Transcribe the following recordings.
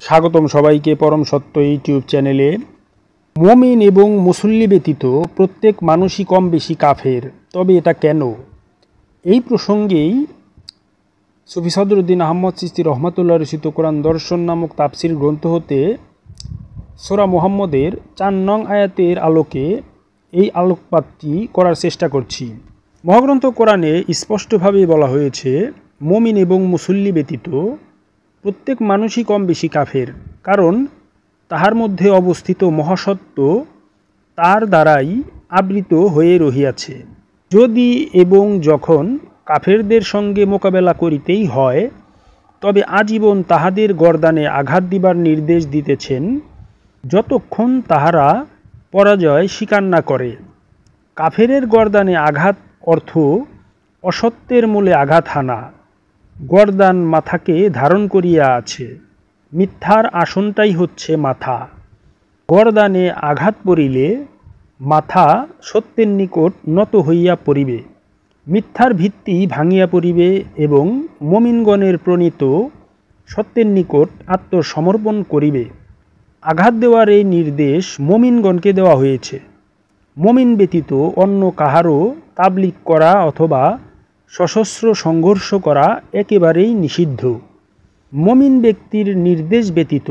স্বাগতম সবাইকে পরম সত্য ইউটিউব চ্যানেলে। মুমিন এবং মুসল্লি ব্যতীত প্রত্যেক মানুষই কম বেশি কাফের, তবে এটা কেন? এই প্রসঙ্গেই সুফি সদরুদ্দিন আহমদ চিশতি রহমাতুল্লাহ রচিত কোরআন দর্শন নামক তাফসির গ্রন্থ হতে সূরা মুহাম্মদের ৪ নং আয়াতের আলোকে এই আলোকপাতটি করার চেষ্টা করছি। মহাগ্রন্থ কোরআনে স্পষ্টভাবে বলা হয়েছে, মুমিন এবং মুসল্লি ব্যতীত প্রত্যেক মানুষই কম বেশি কাফের, কারণ তাহার মধ্যে অবস্থিত মহাসত্য তার দ্বারাই আবৃত হয়ে রহিয়াছে। যদি এবং যখন কাফেরদের সঙ্গে মোকাবেলা করিতেই হয়, তবে আজীবন তাহাদের গর্দানে আঘাত দিবার নির্দেশ দিতেছেন, যতক্ষণ তাহারা পরাজয় স্বীকার না করে। কাফেরের গর্দানে আঘাত অর্থ অসত্যের মূলে আঘাত হানা। গর্দান মাথাকে ধারণ করিয়া আছে, মিথ্যার আসনটাই হচ্ছে মাথা। গর্দানে আঘাত পড়িলে মাথা সত্যের নিকট নত হইয়া পড়িবে, মিথ্যার ভিত্তি ভাঙিয়া পড়িবে এবং মুমিনগণের প্রণীত সত্যের নিকট আত্মসমর্পণ করিবে। আঘাত দেওয়ার এই নির্দেশ মুমিনগণকে দেওয়া হয়েছে। মুমিন ব্যতীত অন্য কাহারও তাবলীগ করা অথবা সশস্ত্র সংঘর্ষ করা একেবারেই নিষিদ্ধ। মুমিন ব্যক্তির নির্দেশ ব্যতীত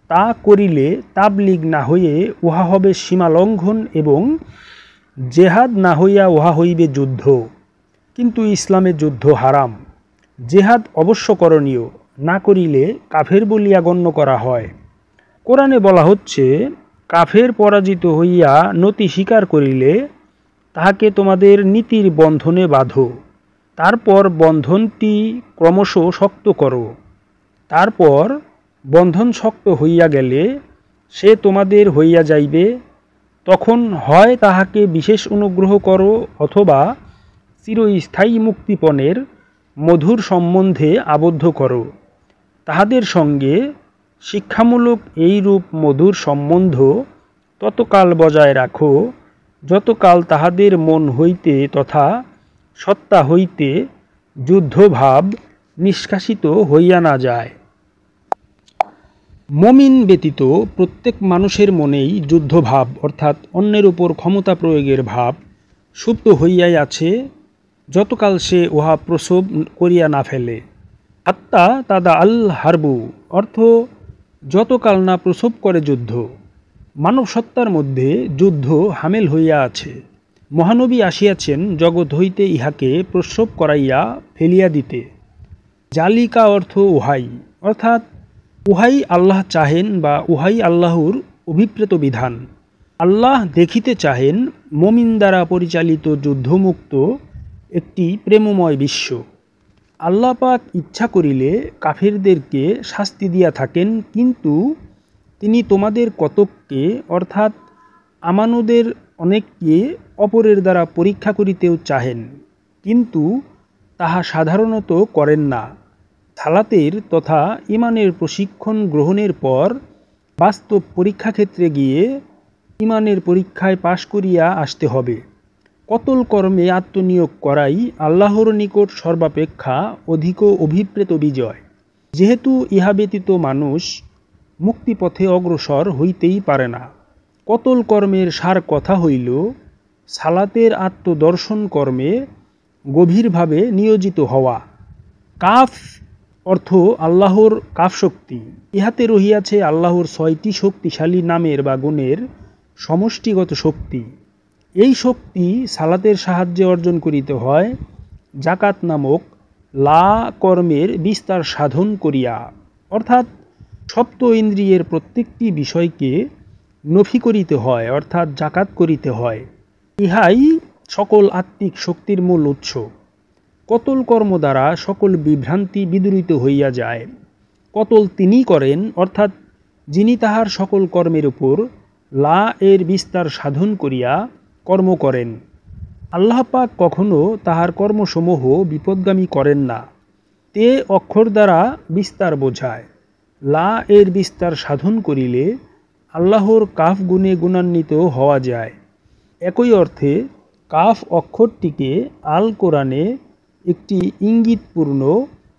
তা করিলে তাবলীগ না হয়ে উহা হবে সীমালঙ্ঘন এবং জেহাদ না হইয়া উহা হইবে যুদ্ধ। কিন্তু ইসলামে যুদ্ধ হারাম। জেহাদ অবশ্য করণীয়, না করিলে কাফের বলিয়া গণ্য করা হয়। কোরআনে বলা হচ্ছে, কাফের পরাজিত হইয়া নতি স্বীকার করিলে তাহাকে তোমাদের নীতির বন্ধনে বাঁধো, তারপর বন্ধনটি ক্রমশ শক্ত করো। তারপর বন্ধন শক্ত হইয়া গেলে সে তোমাদের হইয়া যাইবে, তখন হয় তাহাকে বিশেষ অনুগ্রহ করো অথবা চিরস্থায়ী মুক্তিপণের মধুর সম্বন্ধে আবদ্ধ করো। তাহাদের সঙ্গে শিক্ষামূলক এইরূপ মধুর সম্বন্ধ ততকাল বজায় রাখো, যতকাল তাহাদের মন হইতে তথা সত্তা হইতে যুদ্ধভাব নিষ্কাশিত হইয়া না যায়। মুমিন ব্যতীত প্রত্যেক মানুষের মনেই যুদ্ধভাব অর্থাৎ অন্যের উপর ক্ষমতা প্রয়োগের ভাব সুপ্ত হইয়াই আছে, যতকাল সে উহা প্রসব করিয়া না ফেলে। হাত্তা তাদা আল হারবু অর্থ যতকাল না প্রসব করে যুদ্ধ। মানব সত্তার মধ্যে যুদ্ধ হামেল হইয়া আছে। মহানবী আসিয়াছেন জগৎ হইতে ইহাকে প্রসব করাইয়া ফেলিয়া দিতে। জালিকা অর্থ উহাই, অর্থাৎ উহাই আল্লাহ চাহেন বা উহাই আল্লাহর অভিপ্রেত বিধান। আল্লাহ দেখিতে চাহেন মুমিন দ্বারা পরিচালিত যুদ্ধমুক্ত একটি প্রেমময় বিশ্ব। আল্লাহ পাক ইচ্ছা করিলে কাফিরদেরকে শাস্তি দিয়া থাকেন, কিন্তু তিনি তোমাদের কতককে অর্থাৎ আমানুদের অনেককে অপরের দ্বারা পরীক্ষা করিতেও চাহেন, কিন্তু তাহা সাধারণত করেন না। সালাতের তথা ইমানের প্রশিক্ষণ গ্রহণের পর বাস্তব পরীক্ষাক্ষেত্রে গিয়ে ইমানের পরীক্ষায় পাশ করিয়া আসতে হবে। কতল কর্মে আত্মনিয়োগ করাই আল্লাহর নিকট সর্বাপেক্ষা অধিক অভিপ্রেত বিজয়। যেহেতু ইহা ব্যতীত মানুষ মুক্তিপথে অগ্রসর হইতেই পারে না। কতল কর্মের সার কথা হইল সালাতের আত্মদর্শন কর্মে গভীরভাবে নিয়োজিত হওয়া। কাফ অর্থ আল্লাহর কাফ শক্তি। ইহাতে রহিয়াছে আল্লাহর ৬টি শক্তিশালী নামের বা গুণের সমষ্টিগত শক্তি। এই শক্তি সালাতের সাহায্যে অর্জন করিতে হয় জাকাত নামক লা কর্মের বিস্তার সাধন করিয়া, অর্থাৎ সপ্ত ইন্দ্রিয়ের প্রত্যেকটি বিষয়কে নফি করিতে হয়, অর্থাৎ জাকাত করিতে হয়। ইহাই সকল আত্মিক শক্তির মূল উৎস। কতল কর্ম দ্বারা সকল বিভ্রান্তি বিদূরিত হইয়া যায়। কতল তিনিই করেন, অর্থাৎ যিনি তাহার সকল কর্মের উপর লা এর বিস্তার সাধন করিয়া কর্ম করেন। আল্লাহ পাক কখনো তাহার কর্মসমূহ বিপদগামী করেন না। তে অক্ষর দ্বারা বিস্তার বোঝায়। লা এর বিস্তার সাধন করিলে আল্লাহর কাফ গুণে গুণান্বিত হওয়া যায়। একই অর্থে কাফ অক্ষরটিকে আল কোরআনে একটি ইঙ্গিতপূর্ণ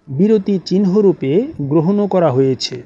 বিরতি চিহ্নরূপে গ্রহণ করা হয়েছে।